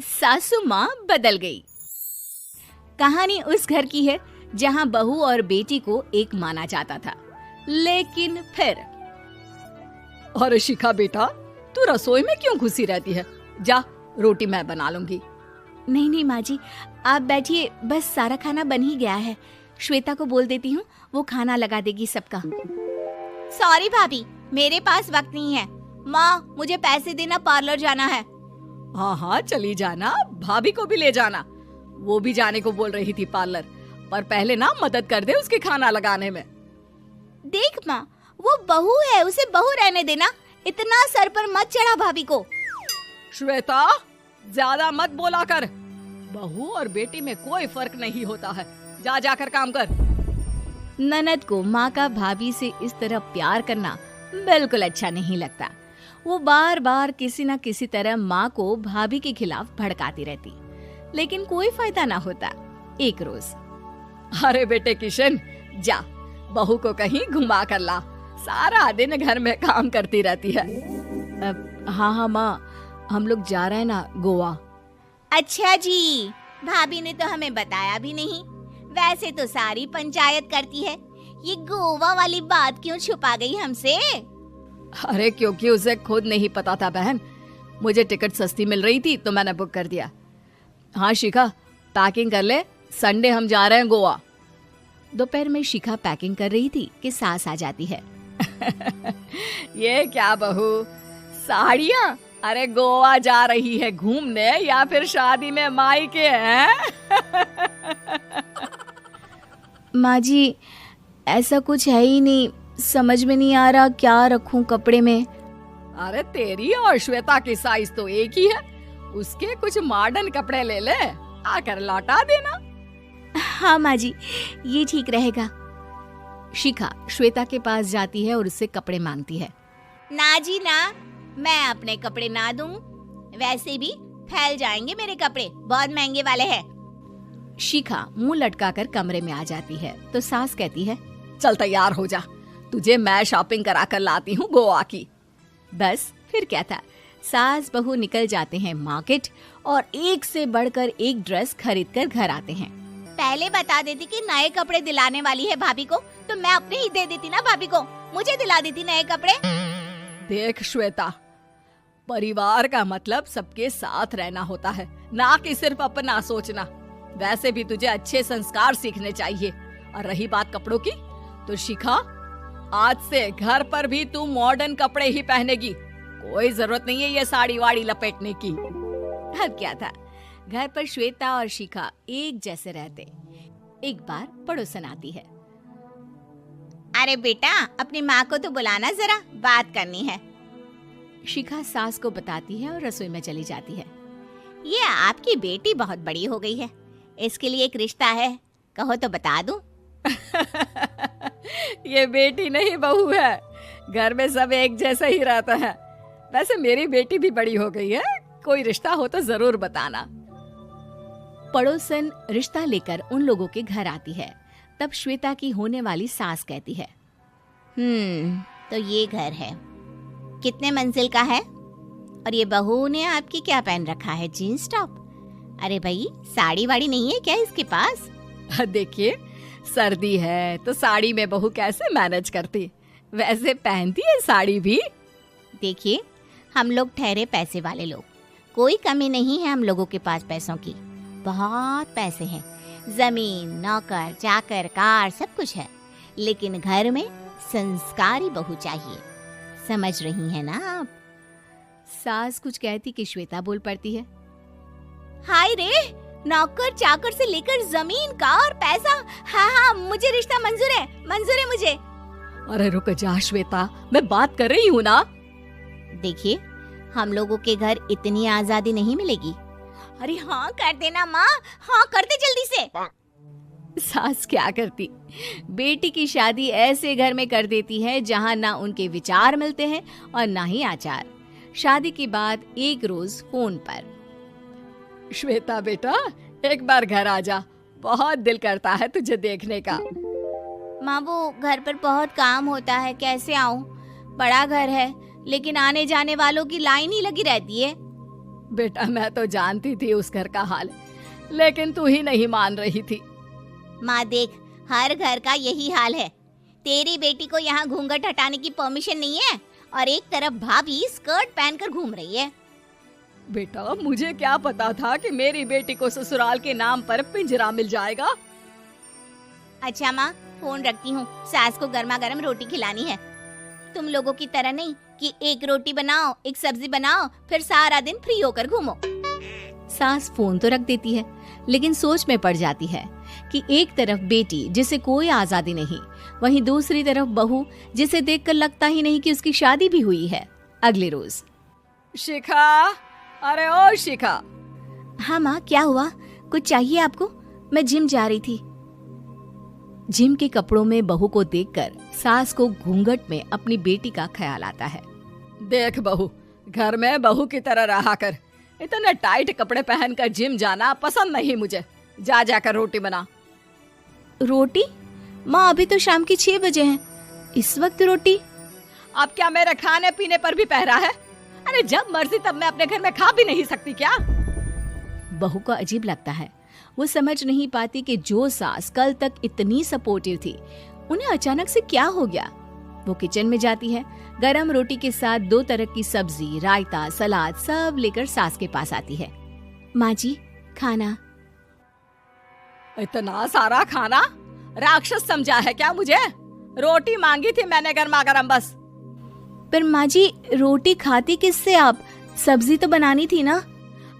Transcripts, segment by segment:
सासू माँ बदल गई। कहानी उस घर की है जहाँ बहू और बेटी को एक माना जाता था, लेकिन फिर अरे शिखा बेटा, तू रसोई में क्यों घुसी रहती है? जा, रोटी मैं बना लूंगी। नहीं नहीं माँ जी, आप बैठिए, बस सारा खाना बन ही गया है। श्वेता को बोल देती हूँ, वो खाना लगा देगी सबका। सॉरी भाभी, मेरे पास वक्त नहीं है। माँ, मुझे पैसे देना, पार्लर जाना है। हाँ हाँ चली जाना, भाभी को भी ले जाना। वो भी जाने को बोल रही थी पार्लर, पर पहले ना मदद कर दे उसके खाना लगाने में। देख माँ, वो बहू है, उसे बहू रहने देना, इतना सर पर मत चढ़ा भाभी को। श्वेता, ज्यादा मत बोला कर। बहू और बेटी में कोई फर्क नहीं होता है। जा जाकर काम कर। ननद को माँ का भाभी से इस तरह प्यार करना बिल्कुल अच्छा नहीं लगता। वो बार बार किसी न किसी तरह माँ को भाभी के खिलाफ भड़काती रहती, लेकिन कोई फायदा ना होता। एक रोज, अरे बेटे किशन, जा बहू को कहीं घुमा कर ला, सारा दिन घर में काम करती रहती है। हाँ हाँ माँ, हम लोग जा रहे हैं ना गोवा। अच्छा जी, भाभी ने तो हमें बताया भी नहीं। वैसे तो सारी पंचायत करती है, ये गोवा वाली बात क्यों छुपा गई हमसे? अरे क्योंकि उसे खुद नहीं पता था बहन। मुझे टिकट सस्ती मिल रही थी तो मैंने बुक कर दिया। हाँ शिखा, पैकिंग कर ले, संडे हम जा रहे हैं गोवा। दोपहर में शिखा पैकिंग कर रही थी कि सास आ जाती है। ये क्या बहू, साड़ियाँ? अरे गोवा जा रही है घूमने या फिर शादी में मायके हैं? माँ जी, ऐसा कुछ है ही नहीं, समझ में नहीं आ रहा क्या रखूं कपड़े में। अरे तेरी और श्वेता की साइज तो एक ही है, उसके कुछ मॉडर्न कपड़े ले ले, आकर लौटा देना। हाँ माँ जी, ये ठीक रहेगा। शिखा श्वेता के पास जाती है और उससे कपड़े मांगती है। ना जी ना, मैं अपने कपड़े ना दूं, वैसे भी फैल जाएंगे मेरे कपड़े, बहुत महंगे वाले हैं। शिखा मुंह लटकाकर कमरे में आ जाती है तो सास कहती है, चल तैयार हो जा, तुझे मैं शॉपिंग करा कर लाती हूँ गोवा की। बस फिर क्या था, सास बहू निकल जाते हैं मार्केट और एक से बढ़कर एक ड्रेस खरीद कर घर आते हैं। पहले बता देती कि नए कपड़े दिलाने वाली है भाभी को, तो मैं अपने ही दे देती ना भाभी को, मुझे दिला देती नए कपड़े। देख श्वेता, परिवार का मतलब सबके साथ रहना होता है, ना कि सिर्फ अपना सोचना। वैसे भी तुझे अच्छे संस्कार सीखने चाहिए। और रही बात कपड़ों की, तो शिखा, आज से घर पर भी तू मॉडर्न कपड़े ही पहनेगी। कोई जरूरत नहीं है ये साड़ी वाड़ी लपेटने की। अब क्या था, घर पर श्वेता और शिखा एक जैसे रहते। एक बार पड़ोसन आती है। अरे बेटा, अपनी माँ को तो बुलाना जरा, बात करनी है। शिखा सास को बताती है और रसोई में चली जाती है। ये आपकी बेटी बहुत बड़ी हो गई है, इसके लिए एक रिश्ता है, कहो तो बता दूं। ये बेटी नहीं बहू है, घर में सब एक जैसा ही रहता है। वैसे मेरी बेटी भी बड़ी हो गई है, कोई रिश्ता हो तो जरूर बताना। पड़ोसन रिश्ता लेकर उन लोगों के घर आती है। तब श्वेता की होने वाली सास कहती है, तो ये घर है, कितने मंजिल का है? और ये बहू ने आपकी क्या पहन रखा है, जीन्स टॉप? अरे भाई, साड़ी वाड़ी नहीं है क्या इसके पास? देखिए, सर्दी है तो साड़ी में बहू कैसे मैनेज करती, वैसे पहनती है साड़ी भी। देखिए, हम लोग ठहरे पैसे वाले लोग, कोई कमी नहीं है हम लोगों के पास पैसों की, बहुत पैसे हैं, जमीन, नौकर चाकर, कार, सब कुछ है, लेकिन घर में संस्कारी बहू चाहिए, समझ रही हैं ना आप? सास कुछ कहती कि श्वेता बोल पड़ती है, हाय रे, नौकर चाकर से लेकर जमीन, कार, पैसा, हाँ, मुझे रिश्ता मंजूर है मुझे। अरे रुक जा श्वेता, मैं बात कर रही हूँ ना। देखिए, हम लोगों के घर इतनी आजादी नहीं मिलेगी। अरे हाँ कर देना माँ, हाँ कर दे जल्दी से। सास क्या करती, बेटी की शादी ऐसे घर में कर देती है जहाँ ना उनके विचार मिलते हैं और ना ही आचार। शादी के बाद एक रोज फोन पर, श्वेता बेटा, एक बार घर आ जा, बहुत दिल करता है तुझे देखने का। माँ, वो घर पर बहुत काम होता है, कैसे आऊँ? बड़ा घर है, लेकिन आने जाने वालों की लाइन ही लगी रहती है। बेटा मैं तो जानती थी उस घर का हाल, लेकिन तू ही नहीं मान रही थी। माँ देख, हर घर का यही हाल है। तेरी बेटी को यहाँ घूंघट हटाने की परमिशन नहीं है और एक तरफ भाभी स्कर्ट पहनकर घूम रही है। बेटा मुझे क्या पता था कि मेरी बेटी को ससुराल के नाम पर पिंजरा मिल जाएगा। अच्छा माँ, फोन रखती हूँ, सास को गर्मा गर्म रोटी खिलानी है। तुम लोगों की तरह नहीं कि एक रोटी बनाओ, एक सब्जी बनाओ, फिर सारा दिन फ्री होकर घूमो। सास फोन तो रख देती है, लेकिन सोच में पड़ जाती है कि एक तरफ बेटी जिसे कोई आजादी नहीं, वहीं दूसरी तरफ बहू जिसे देखकर लगता ही नहीं कि उसकी शादी भी हुई है। अगले रोज। शिखा, अरे ओ शिखा। हाँ माँ, क्या हुआ? कुछ चाहिए आपको? मैं जिम जा रही थी। जिम के कपड़ों में बहू को देखकर सास को घूंघट में अपनी बेटी का ख्याल आता है। देख बहू, घर में बहू की तरह रहा कर। इतने टाइट कपड़े पहनकर जिम जाना पसंद नहीं मुझे। जा जाकर रोटी बना। रोटी? माँ अभी तो शाम की 6 बजे हैं, इस वक्त रोटी? अब क्या मेरे खाने पीने पर भी पहरा है? अरे जब मर्जी तब मैं अपने घर में खा भी नहीं सकती क्या? बहू को अजीब लगता है। वो समझ नहीं पाती कि जो सास कल तक इतनी सपोर्टिव थी, उन्हें अचानक से क्या हो गया। वो किचन में जाती है, गरम रोटी के साथ 2 तरह की सब्जी, रायता, सलाद सब लेकर सास के पास आती है। माँ जी, खाना। इतना सारा खाना? राक्षस समझा है क्या मुझे? रोटी मांगी थी मैंने गर्मा गर्म बस। पर माँ जी, रोटी खाती किससे आप? सब्जी तो बनानी थी ना।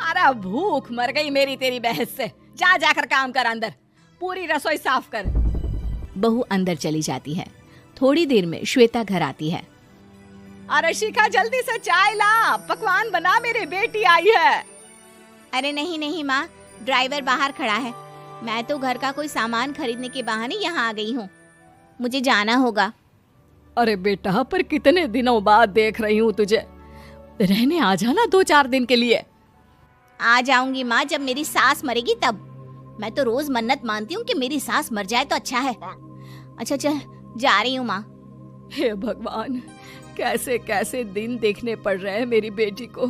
अरे भूख मर गई मेरी तेरी बहस से। जा जाकर काम कर, अंदर पूरी रसोई साफ कर। बहू अंदर चली जाती है। थोड़ी देर में श्वेता घर आती है। अरे शिखा, जल्दी से चाय ला, पकवान बना, मेरी बेटी आई है। अरे नहीं नहीं माँ, ड्राइवर बाहर खड़ा है। मैं तो घर का कोई सामान खरीदने के बहाने यहाँ आ गई हूँ, मुझे जाना होगा। अरे बेटा, पर कितने दिनों बाद देख रही हूँ तुझे, रहने आ जाना 2-4 दिन के लिए। आ जाऊंगी माँ, जब मेरी सास मरेगी तब। मैं तो रोज मन्नत मानती हूँ कि मेरी सास मर जाए तो अच्छा है। अच्छा चल, जा रही हूँ माँ। हे भगवान, कैसे कैसे दिन देखने पड़ रहे हैं मेरी बेटी को।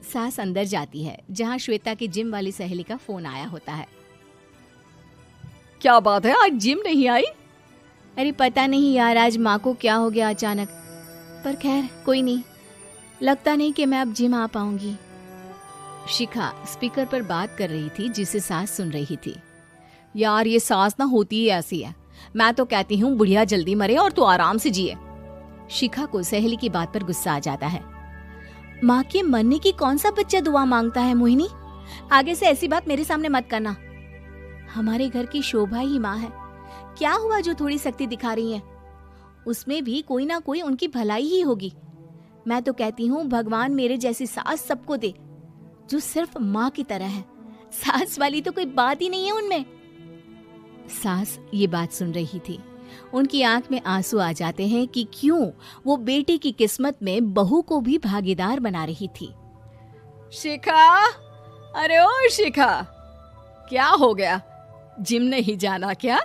सास अंदर जाती है, जहाँ श्वेता की जिम वाली सहेली का फोन आया होता है। क्या बात है, आज जिम नहीं आई? अरे पता नहीं यार, आज माँ को क्या हो गया अचानक। पर खैर कोई नहीं, लगता नहीं कि मैं अब जिम आ पाऊंगी। शिखा स्पीकर पर बात कर रही थी, जिसे सास सुन रही थी। यार ये सास ना होती ही ऐसी है। मैं तो कहती हूँ बुढ़िया जल्दी मरे और तू आराम से जिए। शिखा को सहेली की बात पर गुस्सा आ जाता है। माँ के मरने की कौन सा बच्चा दुआ मांगता है मोहिनी? आगे से ऐसी बात मेरे सामने मत करना। हमारे घर की शोभा ही माँ है। क्या हुआ जो थोड़ी सख्ती दिखा रही है? उसमें भी कोई ना कोई उनकी भलाई ही होगी। मैं तो कहती हूँ भगवान मेरे जैसी सास सबको दे, जो सिर्फ माँ की तरह है। सास वाली तो कोई बात ही नहीं है उनमें। सास ये बात सुन रही थी। उनकी आंख में आंसू आ जाते हैं कि क्यों वो बेटी की किस्मत में बहू को भी भागीदार बना रही थी। शिखा, अरे ओ शिखा, क्या हो गया? जिम नहीं जाना क्या?